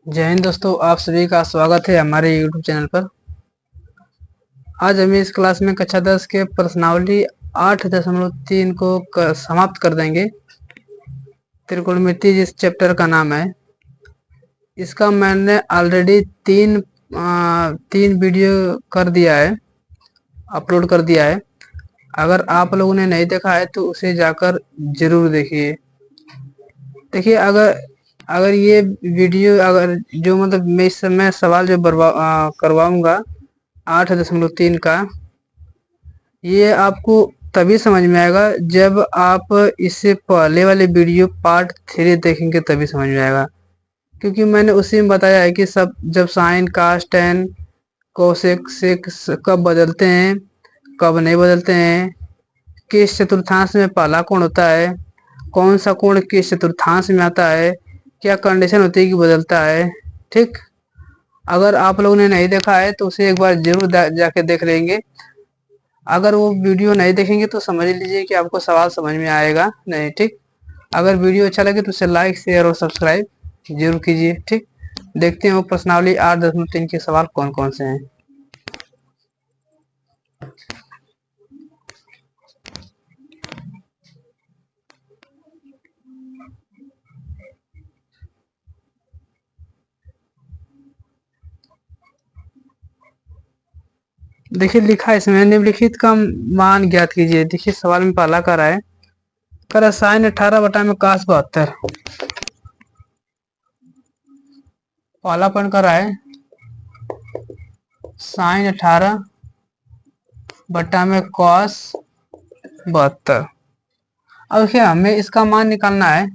जय हिंद दोस्तों, आप सभी का स्वागत है हमारे YouTube चैनल पर। आज हम इस क्लास में कक्षा 10 के प्रश्नावली 8.3 को समाप्त कर देंगे। त्रिकोणमिति जिस चैप्टर का नाम है, इसका मैंने ऑलरेडी तीन वीडियो कर दिया है, अपलोड कर दिया है। अगर आप लोगों ने नहीं देखा है तो उसे जाकर जरूर देखिए। देखिए, अगर अगर ये वीडियो अगर जो मतलब मैं इस समय सवाल जो करवाऊंगा 8.3 का, ये आपको तभी समझ में आएगा जब आप इससे पहले वाले वीडियो पार्ट 3 देखेंगे, तभी समझ में आएगा। क्योंकि मैंने उसी में बताया है कि सब जब साइन कास टेन कोसेक सेक कब बदलते हैं, कब नहीं बदलते हैं, किस चतुर्थांश में पहला कोण होता है, कौन सा कोण किस चतुर्थांश में आता है, क्या कंडीशन होती है कि बदलता है। ठीक, अगर आप लोगों ने नहीं देखा है तो उसे एक बार जरूर जाके देख लेंगे। अगर वो वीडियो नहीं देखेंगे तो समझ लीजिए कि आपको सवाल समझ में आएगा नहीं। ठीक, अगर वीडियो अच्छा लगे तो उसे लाइक शेयर और सब्सक्राइब जरूर कीजिए। ठीक, देखते हैं वो प्रश्नावली 8.3 के सवाल कौन कौन से हैं। देखिए, लिखा है इसमें निम्नलिखित का मान ज्ञात कीजिए। देखिए, सवाल में पहला कर रहा है, कर साइन 18 बटा में कास 72। पहला पॉइंट कर रहा है साइन 18 बटा में कॉस 72। अब देखिए, हमें इसका मान निकालना है,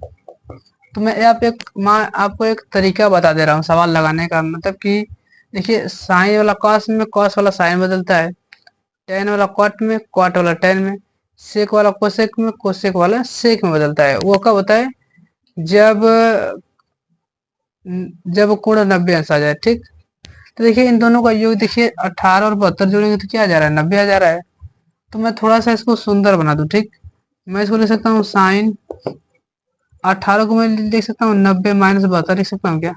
तो मैं आपको एक तरीका बता दे रहा हूँ सवाल लगाने का। मतलब कि देखिए, साइन वाला कॉस में, कॉस वाला साइन बदलता है, टेन वाला कॉट में, कॉट वाला टेन में, सेक वाला कोसेक में, कोसेक वाला सेक में बदलता है। वो कब होता है? जब जब कोण 90 अंश आ जाए। ठीक, तो देखिए इन दोनों का योग, देखिए 18 और 72 जोड़ेंगे तो क्या आ जा रहा है? 90 आ जा रहा है। तो मैं थोड़ा सा इसको सुंदर बना दूं। ठीक, मैं इसको लिख सकता हूँ साइन 18 को मैं लिख सकता हूँ 90 माइनस 72 लिख सकता हूँ क्या?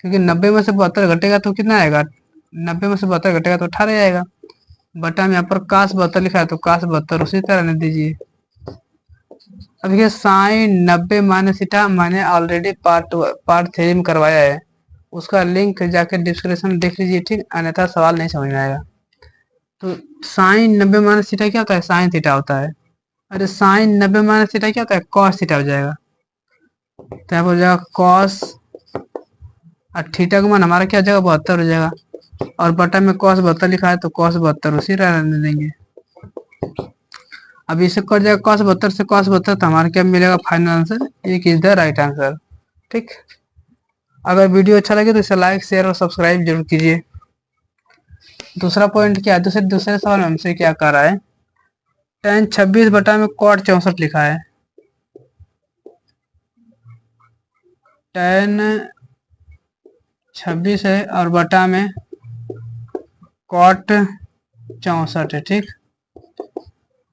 क्योंकि 90 में से 72 घटेगा तो कितना आएगा? 90 में से 72 घटेगा तो 18 आएगा। बटा में यहाँ पर कास 72 लिखा है तो कास 72 उसी तरह रहने दीजिए। अब देखिए, साइन 90 माइनस थीटा मैंने ऑलरेडी पार्ट 3 में करवाया है, उसका लिंक जाके डिस्क्रिप्शन में देख लीजिए। ठीक, अन्यथा सवाल नहीं समझ में आएगा। तो साइन 90 माइनस थीटा क्या होता है? साइन थीटा होता है। अरे साइन 90 माइनस थीटा क्या होता है? कॉस थीटा हो जाएगा। तो यहाँ पर हो जाएगा कॉस, और थीटा का मान हमारा क्या हो जाएगा? 72 हो जाएगा। और बटा में कॉस 72 लिखा है तो कॉस 72 उसी रहने देंगे। अब इसे कट जाएगा कॉस 72 से कॉस 72, तो हमारा क्या मिलेगा? फाइनल आंसर एक इज द राइट आंसर। ठीक, अगर वीडियो अच्छा लगे तो इसे लाइक शेयर और सब्सक्राइब जरूर कीजिए। दूसरा पॉइंट क्या है? दूसरे सवाल में हमसे क्या कह रहा है? टेन 26 बटा में कॉट 64 लिखा है। टेन 26 है और बटा में कॉट 64 है। ठीक,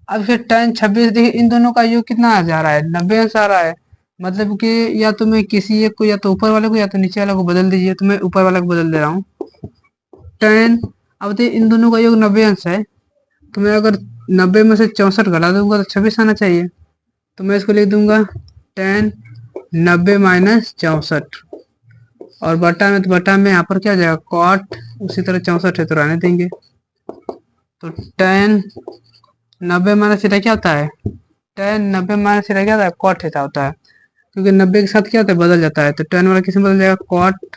अब फिर टेन 26, देखिए इन दोनों का योग कितना आ जा रहा है? 90 अंश आ रहा है। मतलब कि या तो मैं किसी एक को, या तो ऊपर वाले को या तो नीचे वाले को बदल दीजिए। तो मैं ऊपर वाले को बदल दे रहा हूँ। टेन, अब देखिए इन दोनों का योग 90 अंश है, तो मैं अगर 90 में से 64 घटा दूंगा तो 26 आना चाहिए। तो मैं इसको लिख दूंगा टेन 90 माइनस 64, और बटा में, तो बटा में यहाँ पर क्या आ जाएगा? कॉट, उसी तरह 64 है तो रहने देंगे। तो टेन 90 माइनस थीटा क्या होता है? टेन 90 माइनस थीटा क्या होता है? कॉट थीटा होता है। क्योंकि 90 के साथ क्या होता है? बदल जाता है। तो टेन वाला किस में बदल जाएगा? कॉट,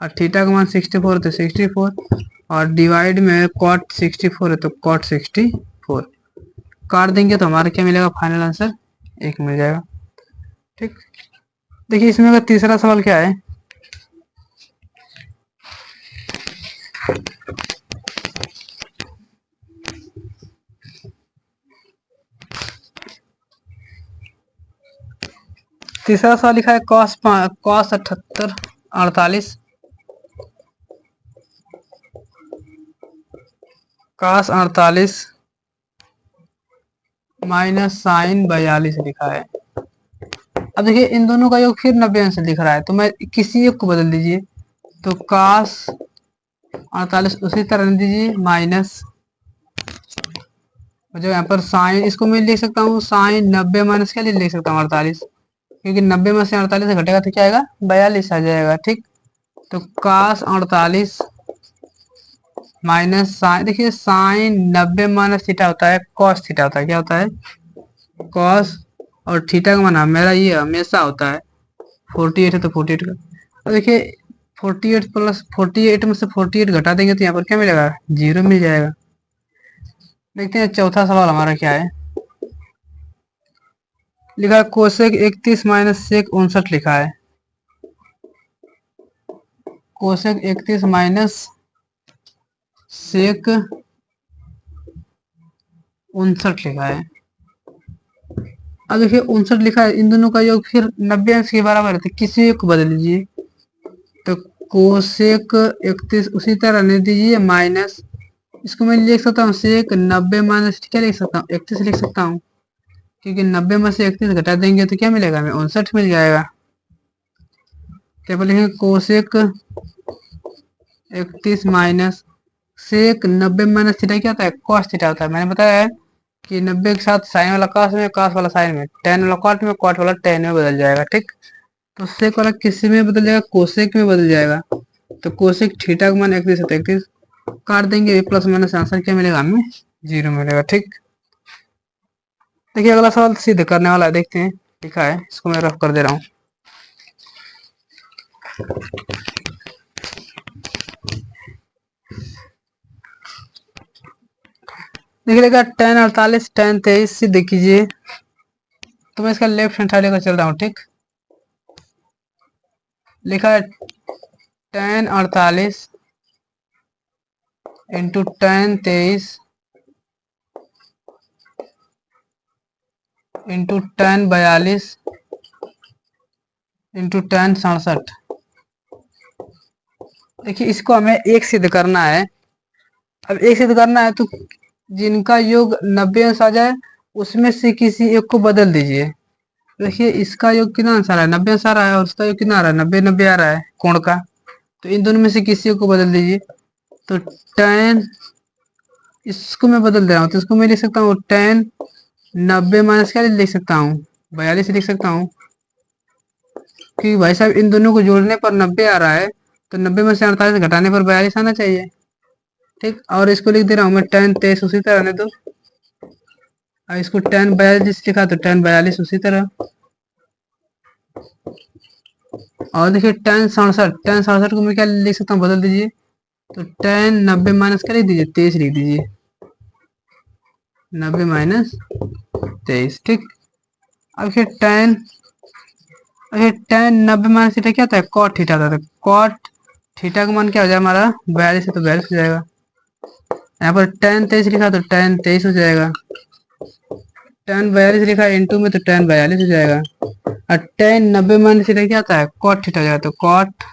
और थीटा का मान 64 तो 64, और डिवाइड में कॉट 64 है तो कॉट 64 काट देंगे तो हमारा क्या मिलेगा? फाइनल आंसर एक मिल जाएगा। ठीक, देखिए इसमें का तीसरा सवाल क्या है? तीसरा सवाल लिखा है कॉस 78 48, कॉस 48 माइनस साइन 42 लिखा है। अब देखिए इन दोनों का योग फिर 90 अंश लिख रहा है, तो मैं किसी एक को बदल दीजिए, तो cos 48 उसी तरह लिख दीजिए माइनस, जो यहाँ पर साइन, इसको मैं लिख सकता हूँ साइन 90 माइनस क्या लिख सकता हूँ 48, क्योंकि 90 में से 48 से घटेगा तो क्या आएगा 42 आ जाएगा। ठीक, तो cos 48 माइनस साइन, देखिए साइन 90 माइनस थीटा होता है कॉस थीटा होता है, क्या होता है कॉस, और थीटा का मान मेरा ये हमेशा होता है 48 है तो 48 का, तो देखिए 48 प्लस 48 में से 48 घटा देंगे तो यहाँ पर क्या मिलेगा 0 मिल जाएगा। देखते हैं चौथा सवाल हमारा क्या है, लिखा है कोसेक 31 माइनस सेक 59 लिखा है, कोसेक 31 माइनस सेक 59 लिखा है। अब देखिए 59 लिखा है, इन दोनों का योग फिर 90 अंश के बराबर है, तो किसी एक को बदल लीजिए, तो कोसेक 31 उसी तरह लिख दीजिए माइनस, इसको मैं लिख सकता हूँ सेक 90 माइनस क्या लिख सकता हूँ 31 लिख सकता हूँ, क्योंकि 90 में से 31 घटा देंगे तो क्या मिलेगा हमें 59 मिल जाएगा। टेबल लिखेंगे cosec 31 minus sec 90 minus theta क्या होता है कॉस थीटा होता है, मैंने बताया है कि 90 के साथ साइन वाला कॉस में, कॉस वाला साइन में, टेन वाला कॉट में, कॉट वाला टेन में बदल जाएगा। ठीक, तो सेक वाला किस में बदल जाएगा कोसेक में बदल जाएगा, तो कोसेक थीटा का मान 31 है तो 31 काट देंगे, प्लस माइनस आंसर क्या मिलेगा हमें 0 मिलेगा। ठीक, देखिए अगला सवाल सिद्ध करने वाला है, देखते हैं लिखा है, इसको मैं रफ कर दे रहा हूँ। देखिए लिखा tan 48 tan 23 सिद्ध कीजिए, तो मैं इसका लेफ्ट हैंड साइड लेकर चल रहा हूँ। ठीक, लिखा है tan 48 into tan 23 into tan 42 into tan 67। देखिए इसको हमें एक सिद्ध करना है, अब एक सिद्ध करना है तो जिनका योग 90 अंश आ जाए उसमें से किसी एक को बदल दीजिए। देखिए इसका योग कितना अंश आ रहा है 90 अंश आ रहा है, और उसका योग कितना आ रहा है 90 90 आ रहा है कोण का, तो इन दोनों में से किसी एक को बदल दीजिए, तो tan, इसको मैं बदल दे रहा हूँ, तो इसको मैं लिख सकता हूँ tan 90 माइनस क्या लिख सकता हूँ 42 लिख सकता हूँ, क्योंकि भाई साहब इन दोनों को जोड़ने पर 90 आ रहा है, तो 90 में से 48 घटाने पर 42 आना चाहिए। ठीक, और इसको लिख दे रहा हूँ मैं tan 23 उसी तरह, नहीं तो इसको tan 42 लिखा तो tan 42 उसी तरह, और देखिए tan 67 को मैं क्या लिख सकता हूँ बदल दीजिए, तो tan 90 माइनस क्या लिख दीजिए 23 लिख दीजिए, 90 माइनस 23। ठीक, अब फिर tan 90 माइनस थीटा क्या होता है कॉट थीटा होता है, कॉट थीटा का मान क्या हो जाएगा हमारा 42 है तो 42 हो जाएगा, यहाँ पर tan 23 लिखा तो tan 23 हो जाएगा, tan 42 लिखा इंटू में तो tan 42 हो जाएगा, और tan 90 माइनस थीटा क्या आता है कॉट थीटा हो जाएगा, तो कॉट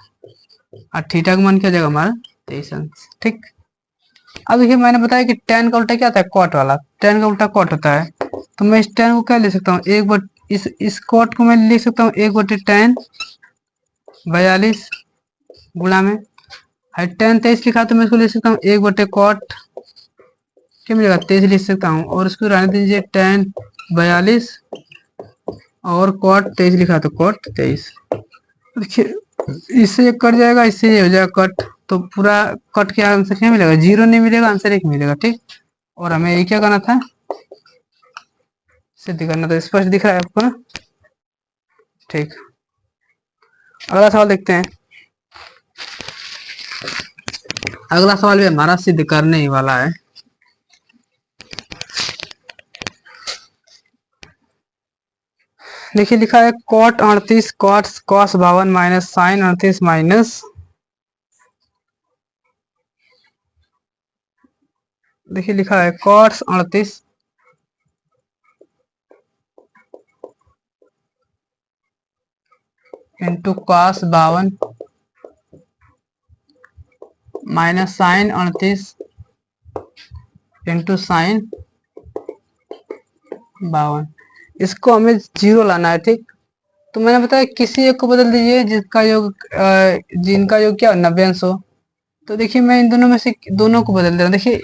और थीटा का मान क्या हो जाएगा हमारा 23 अंश। ठीक, अब देखिए मैंने बताया कि tan का उल्टा क्या आता है कॉट वाला, tan का उल्टा कॉट होता है, तो मैं इस tan को क्या ले सकता हूँ एक बट इस कॉट को मैं लिख सकता हूँ 1 बटे tan 42 गुणा में, है tan 23 लिखा तो मैं इसको लिख सकता हूँ 1 बटे कॉट क्या मिलेगा 23 लिख सकता हूँ, और उसको रहने दीजिए tan 42 और कॉट 23 लिखा तो कॉट 23। देखिए इससे ये कट जाएगा, इससे ये हो जाएगा कट, तो पूरा कट के आंसर क्या मिलेगा 0 नहीं मिलेगा, आंसर 1 मिलेगा। ठीक, और हमें ये क्या करना था सिद्ध करना था, स्पष्ट दिख रहा है आपको ना। ठीक, अगला सवाल देखते हैं, अगला सवाल भी हमारा सिद्ध करने ही वाला है। देखिए लिखा है cot 38 cos 52 minus sine 38 minus, देखिए लिखा है cos 38 into cos 52 minus sine 38 into sine 52, इसको हमें 0 लाना है। ठीक, तो मैंने बताया किसी एक को बदल दीजिए जिसका योग जिनका योग क्या 90 अंश हो। तो देखिए मैं इन दोनों में से दोनों को बदल दे रहा हूँ। देखिए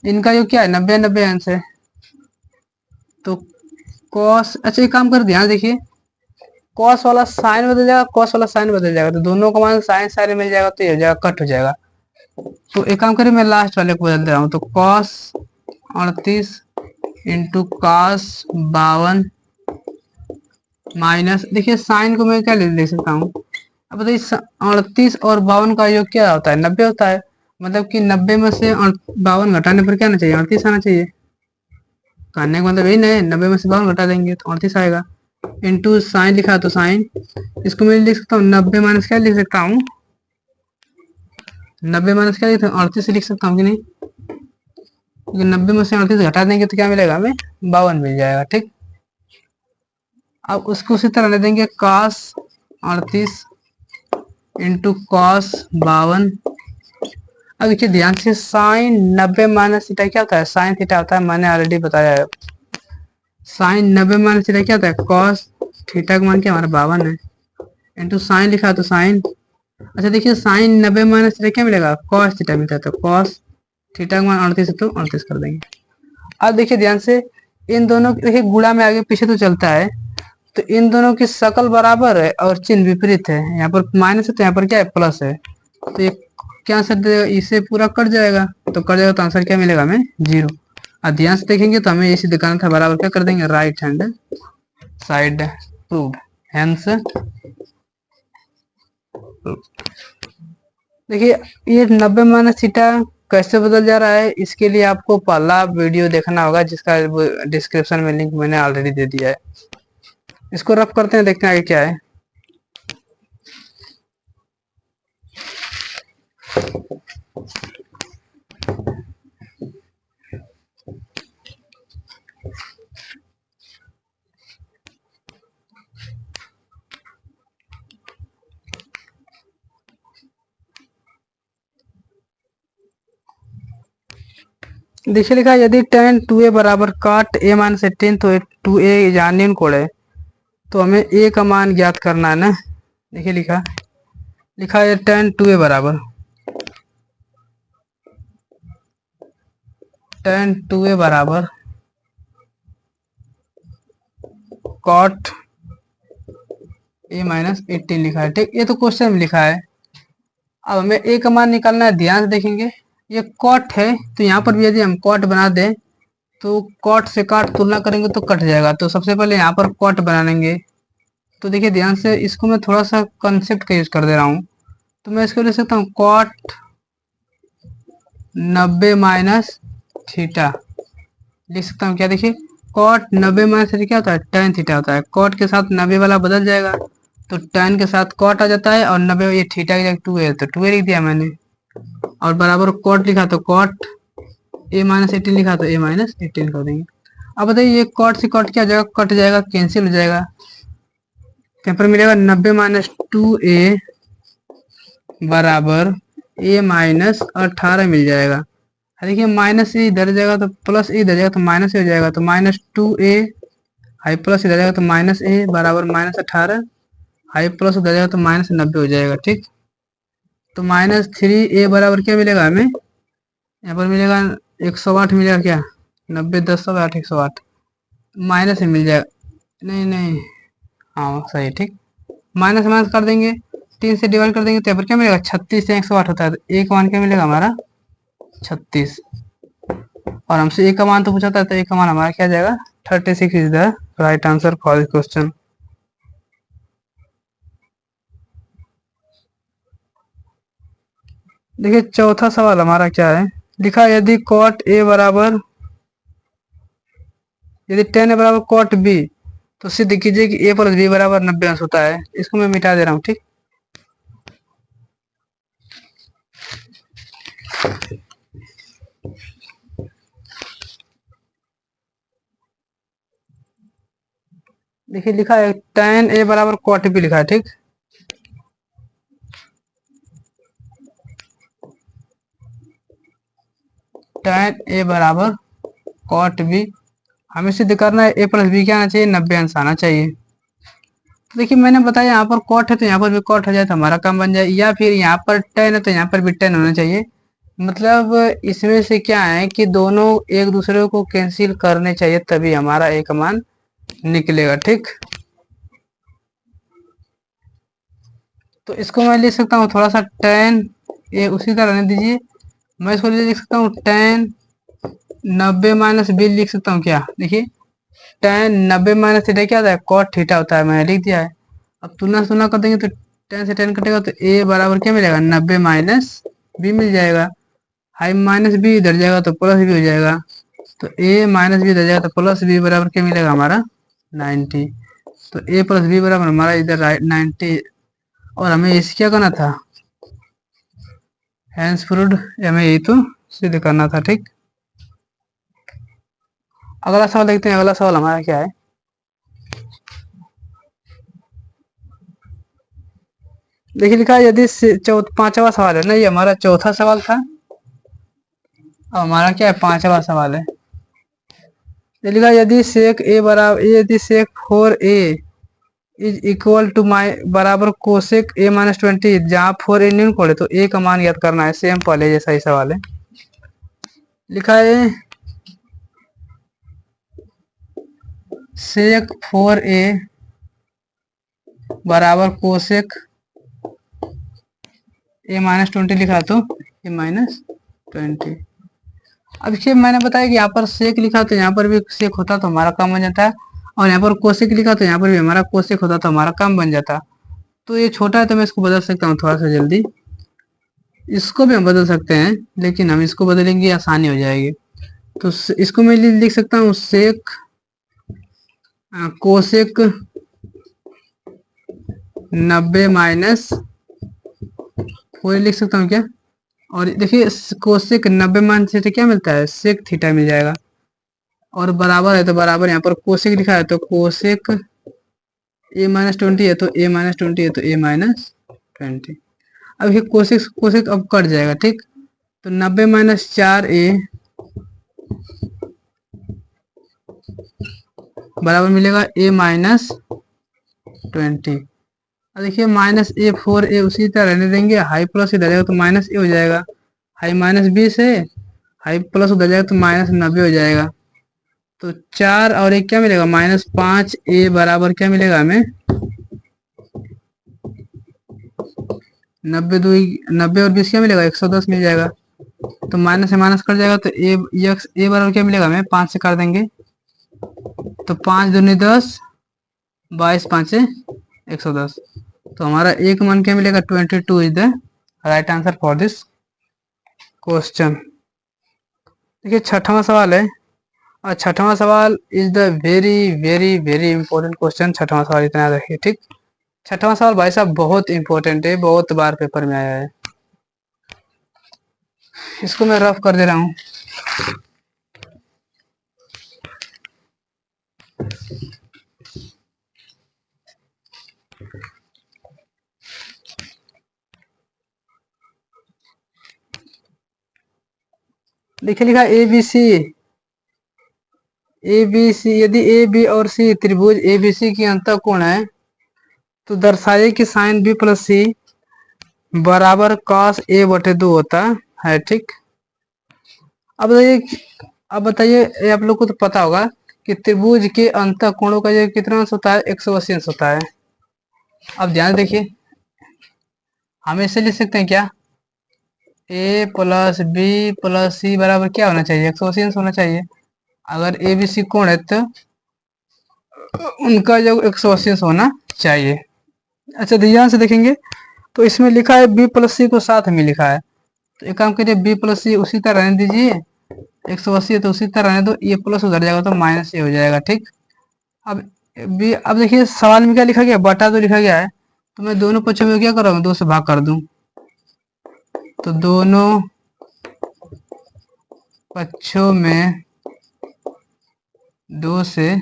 इनका योग क्या है 90 अंश है। तो कॉस, अच्छा एक काम कर ध्यान देखिए, कॉस वाला साइन बदल जाएगा, कॉस वाला साइन बदल जाएगा, तो दोनों का मान साइन साइन मिल जाएगा, तो ये हो जाएगा कट हो जाएगा। तो एक काम करिए मैं लास्ट वाले को बदल दे रहा हूँ। तो कॉस 38 इंटू कॉस 52 माइनस, देखिए साइन को मैं क्या लिख सकता हूँ, अब बताइए 38 और 52 का योग क्या होता है 90 होता है। मतलब कि 90 में से 52 घटाने पर क्या आना चाहिए 38 आना चाहिए। कहने का मतलब यही नहीं, 90 में से 52 घटा देंगे तो 38 आएगा। इंटू साइन लिखा तो साइन, इसको मैं लिख सकता हूँ 90 माइनस क्या लिख सकता हूँ, 90 माइनस क्या लिख सकता हूँ 38 लिख सकता हूँ कि नहीं, क्योंकि 90 में से 38 घटा देंगे तो क्या मिलेगा हमें 52 मिल जाएगा। ठीक, अब उसको उसी तरह ले देंगे cos 38 इंटू कॉस 52। अब देखिए ध्यान से साइन 90 माइनस थीटा क्या होता है, साइन थीटा होता है, मैंने ऑलरेडी बताया है। साइन 90 माइनस थीटा क्या होता है कॉस थीटा का मान क्या हमारा 52 है, इंटू साइन लिखा तो साइन। अच्छा देखिए साइन 90 माइनस थीटा क्या मिलेगा कॉस थीटा मिलता है, तो कॉस थीटा का मान 38 है तो 38 कर देंगे। अब देखिए ध्यान से इन दोनों देखिए गुणा में आगे पीछे तो चलता है, तो इन दोनों की शकल बराबर है और चिन्ह विपरीत है। यहाँ पर माइनस है तो यहाँ पर क्या है प्लस है, तो ये क्या आंसर देगा, इसे पूरा कट जाएगा, तो कट जाएगा तो आंसर क्या मिलेगा हमें 0। और ध्यान से देखेंगे तो हमें इसी दिखाना था, बराबर क्या कर देंगे right hand side proved, hence देखिए ये 90 माइनस थीटा कैसे बदल जा रहा है, इसके लिए आपको पहला वीडियो देखना होगा जिसका डिस्क्रिप्शन में लिंक मैंने ऑलरेडी दे दिया है। इसको रफ करते हैं, देखते हैं आगे क्या है। देखिए लिखा है यदि tan 2a बराबर काट a माइनस 18 तो 2a जानिन कोण है, तो हमें a का मान ज्ञात करना है ना। देखिए लिखा लिखा है tan 2a बराबर tan 2a बराबर कॉट a माइनस 18 लिखा है। ठीक, ये तो क्वेश्चन में लिखा है। अब हमें a का मान निकालना है, ध्यान से देखेंगे ये कॉट है, तो यहाँ पर भी यदि हम कॉट बना दें तो कॉट से काट तुलना करेंगे तो कट जाएगा, तो सबसे पहले यहाँ पर कॉट बना लेंगे। तो देखिए ध्यान से इसको मैं थोड़ा सा कंसेप्ट का यूज कर दे रहा हूँ, तो मैं इसको लिख सकता हूँ कॉट 90 माइनस थीटा लिख सकता हूँ। क्या देखिए कॉट 90 माइनस थीटा क्या होता है tan थीटा होता है, कॉट के साथ 90 वाला बदल जाएगा तो tan के साथ कॉट आ जाता है, और 90 ये थीटा की जगह 2 है तो 2 लिख दिया मैंने, और बराबर कॉट लिखा तो कॉट a माइनस 18 लिखा तो a माइनस 18 कर देंगे। अब बताइए ये कॉट से कॉट क्या हो जाएगा, कट जाएगा कैंसिल हो जाएगा, यहाँ पर मिलेगा 90 माइनस 2a बराबर a माइनस 18 मिल जाएगा। देखिए माइनस ए इधर जाएगा तो प्लस ए इधर जाएगा तो माइनस ए हो जाएगा, तो माइनस 2a हाई प्लस इधर जाएगा तो माइनस ए बराबर माइनस 18, हाई प्लस उधर जाएगा तो माइनस 90 हो जाएगा। ठीक, तो माइनस 3a बराबर क्या मिलेगा हमें, यहाँ पर मिलेगा 108 मिलेगा क्या, 90 10 सौ 8 108 माइनस में मिल जाएगा, नहीं नहीं हाँ सही। ठीक, माइनस माइनस कर देंगे 3 से डिवाइड कर देंगे तो यहाँ पर क्या मिलेगा 36 से 108 होता है, तो एक मान क्या मिलेगा हमारा 36, और हमसे ए का मान तो पूछा था, तो ए का मान हमारा क्या आ जाएगा 36 is the right answer for this question. देखिए चौथा सवाल हमारा क्या है, लिखा यदि कॉट ए बराबर यदि tan ए बराबर कॉट बी तो सिद्ध कीजिए कि a प्लस बी बराबर 90 अंश होता है। इसको मैं मिटा दे रहा हूँ। ठीक, देखिए लिखा है tan ए बराबर कॉट बी लिखा है। ठीक, tan ए बराबर कॉट बी, हमें सिद्ध करना है a प्लस बी क्या आना चाहिए 90 अंश आना चाहिए। तो देखिए मैंने बताया यहाँ पर कॉट है तो यहाँ पर भी कॉट हो जाए तो हमारा काम बन जाए, या फिर यहाँ पर टेन है तो यहाँ पर भी टेन होना चाहिए। मतलब इसमें से क्या है कि दोनों एक दूसरे को कैंसिल करने चाहिए तभी हमारा एक मान निकलेगा, ठीक। तो इसको मैं लिख सकता हूँ थोड़ा सा टेन, ये उसी तरह रहने दीजिए। मैं इसको लिख सकता हूँ टेन 90 - 20 लिख सकता हूँ क्या, देखिए टेन 90 - थीटा क्या होता है, कॉट थीटा होता है, मैंने लिख दिया है। अब तुलना तुलना कर देंगे तो टेन से टेन कटेगा तो ए बराबर क्या मिलेगा, 90 - बी मिल जाएगा। हाई माइनस बी इधर जाएगा तो प्लस बी हो जाएगा, तो ए माइनस बी इधर जाएगा तो प्लस बी बराबर क्या मिलेगा हमारा 90। तो ए प्लस बी बराबर हमारा इधर राइट 90। और हमें इसे क्या करना था, हैंस फ्रूड, हमें यही तो सिद्ध करना था, ठीक। अगला सवाल देखते हैं, अगला सवाल हमारा क्या है। देखिए लिखा है यदि पांचवा सवाल है ना, ये हमारा चौथा सवाल था, अब हमारा क्या है पांचवा सवाल है। ये लिखा है यदि सेक ए बराबर, यदि sec 4a is equal to माई बराबर कोसेक a - 20, जहाँ 4a न्यून कोड है तो a का मान याद करना है, सेम पहले जैसा ही सवाल है। लिखा है सेक 4a बराबर कोसेक a - 20 लिखा तो a - 20। अब देखिए मैंने बताया कि यहाँ पर सेक लिखा तो यहाँ पर भी सेक होता तो हमारा काम बन जाता है, और यहाँ पर कोसेक लिखा तो यहाँ पर भी हमारा कोसेक होता तो हमारा काम बन जाता। तो ये छोटा है तो मैं इसको बदल सकता हूँ थोड़ा सा जल्दी, इसको भी हम बदल सकते हैं, लेकिन हम इसको बदलेंगे आसानी हो जाएगी। तो इसको मैं लिख सकता हूँ सेक कोसेक 90 - 4 लिख सकता हूँ क्या। और देखिए कोसेक 90 - थीटा क्या मिलता है, सेक थीटा मिल जाएगा। और बराबर है तो बराबर यहाँ पर कोसेक लिखा है तो कोसेक a - 20 है तो a - 20 है तो a - 20। अब ये कोसेक कोसेक अब कट जाएगा, ठीक। तो 90 - 4a बराबर मिलेगा a - 20। अब देखिए -a 4a उसी तरह रहने देंगे, हाई प्लस इधर जाएगा तो -a हो जाएगा, हाई -20 है, हाई प्लस उधर जाएगा तो -90 हो जाएगा। तो 4 और 1 क्या मिलेगा, -5a बराबर क्या मिलेगा हमें 90 और 20 क्या मिलेगा 110 मिल जाएगा। तो माइनस से माइनस कट जाएगा तो ए बराबर क्या मिलेगा हमें 5 से कर देंगे तो 5 दूनी 10, 22 5 110। तो हमारा एक मान क्या मिलेगा 22 is the right answer for this question. देखिए छठवां सवाल है, और छठवां सवाल is the very very very important question. छठवां सवाल इतना याद रखिए, ठीक। छठवां सवाल भाई साहब बहुत इंपॉर्टेंट है, बहुत बार पेपर में आया है। इसको मैं रफ कर दे रहा हूँ। देखिए लिखा ए बी सी यदि ए बी और सी त्रिभुज ए बी सी की अंतः कोण है तो दर्शाइए कि साइन बी प्लस सी बराबर कॉस a बटे 2 होता है, ठीक। अब बताइए, अब बताइए ये आप लोग को तो पता होगा कि त्रिभुज के अंतः कोणों का जो कितना अंश होता है 180 अंश होता है। अब ध्यान देखिए, हम इसे लिख सकते हैं क्या, a प्लस बी प्लस सी बराबर क्या होना चाहिए 180 अंश होना चाहिए। अगर ए बी सी कोण है तो उनका जो 180 अंश होना चाहिए। अच्छा ध्यान से देखेंगे तो इसमें लिखा है बी प्लस सी को साथ में लिखा है, तो एक काम करिए बी प्लस सी उसी तरह रहने दीजिए, 180 है तो उसी तरह रहने दो, ये प्लस उधर जाएगा तो माइनस ए हो जाएगा, ठीक। अब बी, अब देखिए सवाल में क्या लिखा गया, बटा तो लिखा गया है, तो मैं दोनों पक्षों में क्या कर रहा हूँ 2 से भाग कर दूं, तो दोनों पक्षों में 2 से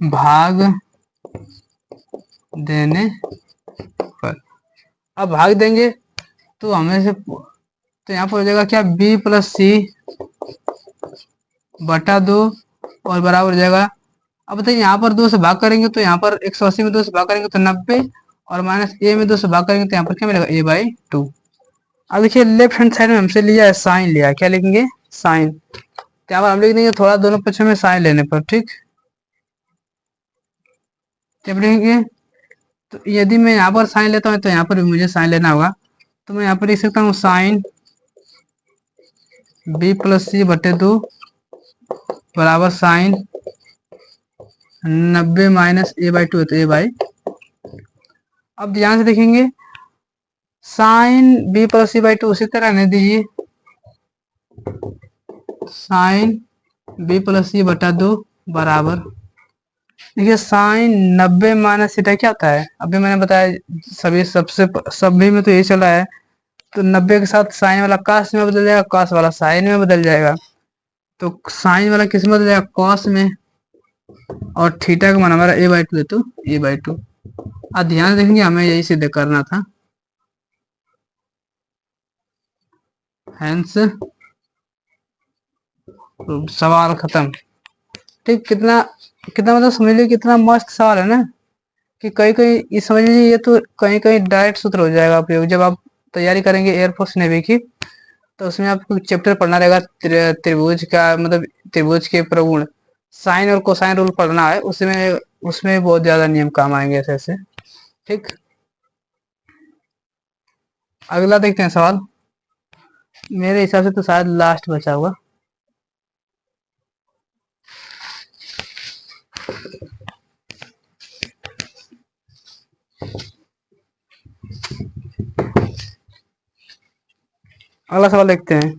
भाग देने पर, अब भाग देंगे तो हमें से तो यहाँ पर हो जाएगा क्या बी प्लस सी बटा 2 और बराबर हो जाएगा अब बताइए यहाँ पर 2 से भाग करेंगे तो यहाँ पर 180 में 2 से भाग करेंगे तो 90, और माइनस ए में 2 से भाग करेंगे तो यहाँ पर क्या मिलेगा a/2। अब देखिए लेफ्ट हैंड साइड में हमसे लिया है साइन लिया है, क्या लिखेंगे साइन, तो यहाँ पर हम लिख देंगे थोड़ा दोनों पक्षों में साइन लेने पर, ठीक। क्या लिखेंगे, तो यदि मैं यहाँ पर साइन लेता हूँ तो यहाँ पर भी मुझे साइन लेना होगा, तो मैं यहाँ पर लिख सकता हूँ साइन b+c/2 बराबर साइन 90 माइनस a/2 है तो a/। अब ध्यान से देखेंगे साइन b+c/2 उसी तरह रहने दीजिए, साइन b+c/2 बराबर, देखिए साइन 90 माइनस थीटा क्या होता है, अभी मैंने बताया सभी में तो यही चला है, तो 90 के साथ साइन वाला कास में बदल जाएगा, कास वाला साइन में बदल जाएगा, तो साइन वाला किस में बदल जाएगा कॉस में, और थीटा का मान हमारा a/2 है तो a/2। अब ध्यान देखेंगे हमें यही सिद्ध करना था, हेंस सवाल खत्म, ठीक। कितना कितना मतलब समझ लीजिए कितना मस्त सवाल है ना, कि कहीं कहीं ये समझ लीजिए ये तो कहीं कहीं डायरेक्ट सूत्र हो जाएगा उपयोग, जब आप तैयारी करेंगे एयरफोर्स नेवी की, तो उसमें आपको चैप्टर पढ़ना रहेगा त्रिभुज का, मतलब त्रिभुज के प्रगुण, साइन और कोसाइन रूल पढ़ना है, उसमें उसमें बहुत ज्यादा नियम काम आएंगे ऐसे ऐसे, ठीक। अगला देखते हैं सवाल, मेरे हिसाब से तो शायद लास्ट बचा हुआ। अगला सवाल देखते हैं,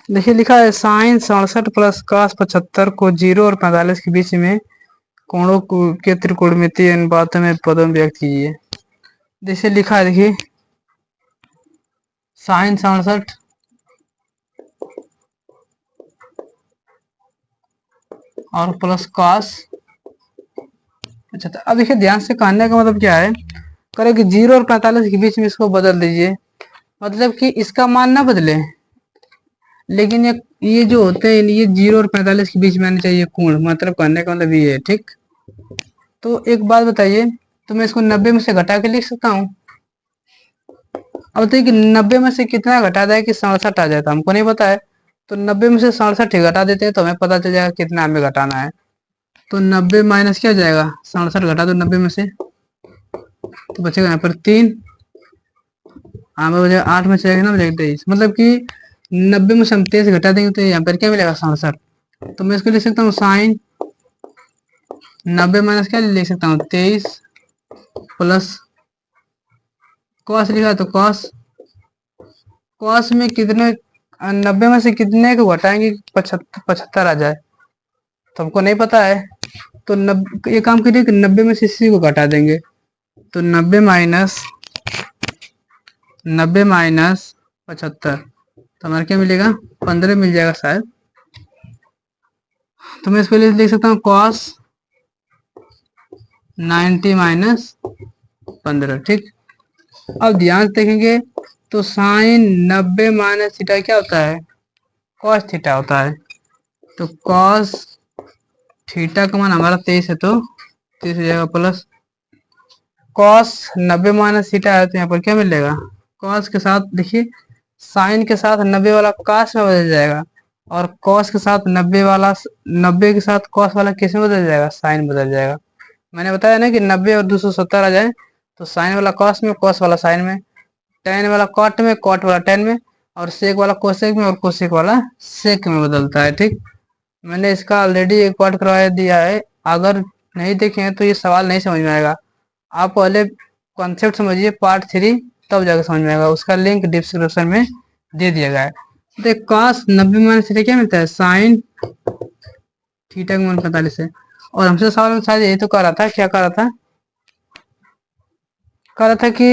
देखिए लिखा है साइन 67 प्लस cos 75 को 0 और 45 के बीच में कोणों के त्रिकोणमितीय अनुपात में पदों में व्यक्त कीजिए। जैसे लिखा है देखिए साइन 67 और प्लस cos 75। अब देखिए ध्यान से, कहने का मतलब क्या है, करे कि 0 और 45 के बीच में इसको बदल दीजिए, मतलब कि इसका मान ना बदले, लेकिन ये जो होते हैं ये 0 और 45 के बीच में आने चाहिए कोण, मतलब कहने का मतलब ये है, ठीक। तो एक बात बताइए, तो मैं इसको 90 में से घटा के लिख सकता हूँ, अब बताइए कि 90 में से कितना घटा जाए कि 67 आ जाए, तो हमको नहीं पता है, तो 90 में से 67 ही घटा देते हैं तो हमें पता चल जाएगा कितना हमें घटाना है, तो 90 माइनस क्या जाएगा 67 घटा दो 90 में से, तो बचेगा यहाँ पर 3, हमें बचेगा 8 में से ना बचेगा 23, मतलब कि 90 में से हम 23 घटा देंगे तो यहाँ पर क्या मिलेगा 67, तो मैं इसको लिख सकता हूँ साइन 90 माइनस क्या लिख सकता हूँ 23 प्लस कॉस लिखा तो कॉस, कॉस में कितने 90 में से कितने को घटाएंगे 75 आ जाए, तो हमको नहीं पता है, तो ये काम करिए कि 90 में से इसी को घटा देंगे, तो 90 माइनस 75, तो हमारा क्या मिलेगा 15 मिल जाएगा शायद, तो मैं इसको लिख सकता हूँ कॉस 90 माइनस 15, ठीक। अब ध्यान से देखेंगे तो साइन 90 माइनस थीटा क्या होता है कॉस थीटा होता है, तो कॉस थीटा का मान हमारा 23 है तो 23 हो जाएगा प्लस कॉस 90 माइनस थीटा है, तो यहाँ पर क्या मिलेगा कॉस के साथ देखिए साइन के साथ 90 वाला कॉस में बदल जाएगा, और कॉस के साथ 90 वाला 90 के साथ कॉस वाला किस में बदल जाएगा साइन बदल जाएगा। मैंने बताया ना कि 90 और 270 आ जाए तो साइन वाला कॉस में कॉस वाला साइन में, टेन वाला कॉट में कॉट वाला टेन में, और सेक वाला कोसेक में और कोसेक वाला सेक में बदलता है, ठीक। मैंने इसका ऑलरेडी एक पार्ट करवा दिया है, अगर नहीं देखे हैं तो ये सवाल नहीं समझ में आएगा, आप पहले कॉन्सेप्ट समझिए पार्ट 3, तब जाकर समझ में आएगा, उसका लिंक डिस्क्रिप्शन में दे दिया गया है। तो कॉस 90 माइनस थीटा क्या मिलता है साइन थीटा का मान 45 है, और हमसे सवाल में शायद यही तो कह रहा था, क्या कह रहा था, कह रहा था कि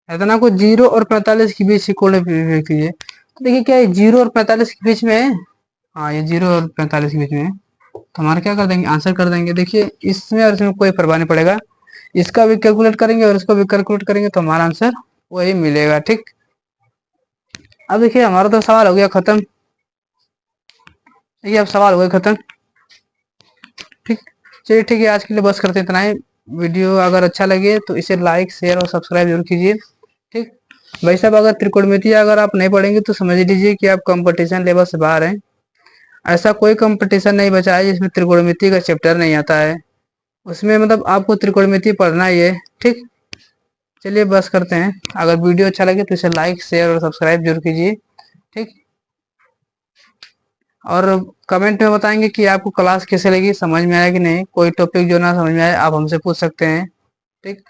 इतना को 0 और 45 के बीच कोण कीजिए, तो देखिए क्या है, 0 और 45 के बीच में है। हाँ, ये 0 और 45 के बीच में है, तो हमारा क्या कर देंगे, आंसर कर देंगे। देखिए इसमें और इसमें कोई प्रभाव नहीं पड़ेगा, इसका भी कैलकुलेट करेंगे और इसको भी कैलकुलेट करेंगे तो हमारा आंसर वही मिलेगा। ठीक, अब देखिए हमारा तो सवाल हो गया खत्म। देखिए अब सवाल हो गए खत्म। ठीक, चलिए ठीक है, आज के लिए बस करते हैं इतना ही। वीडियो अगर अच्छा लगे तो इसे लाइक शेयर और सब्सक्राइब जरूर कीजिए। ठीक, भाई साहब अगर त्रिकोणमिति अगर आप नहीं पढ़ेंगे तो समझ लीजिए कि आप कंपटीशन लेवल से बाहर हैं। ऐसा कोई कंपटीशन नहीं बचा है जिसमें त्रिकोणमिति का चैप्टर नहीं आता है, उसमें मतलब आपको त्रिकोणमिति पढ़ना ही है। ठीक, चलिए बस करते हैं। अगर वीडियो अच्छा लगे तो इसे लाइक शेयर और सब्सक्राइब जरूर कीजिए। ठीक, और कमेंट में बताएंगे कि आपको क्लास कैसे लगी, समझ में आया कि नहीं। कोई टॉपिक जो ना समझ में आए आप हमसे पूछ सकते हैं। ठीक,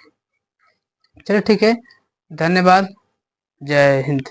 चलिए ठीक है, धन्यवाद, जय हिंद।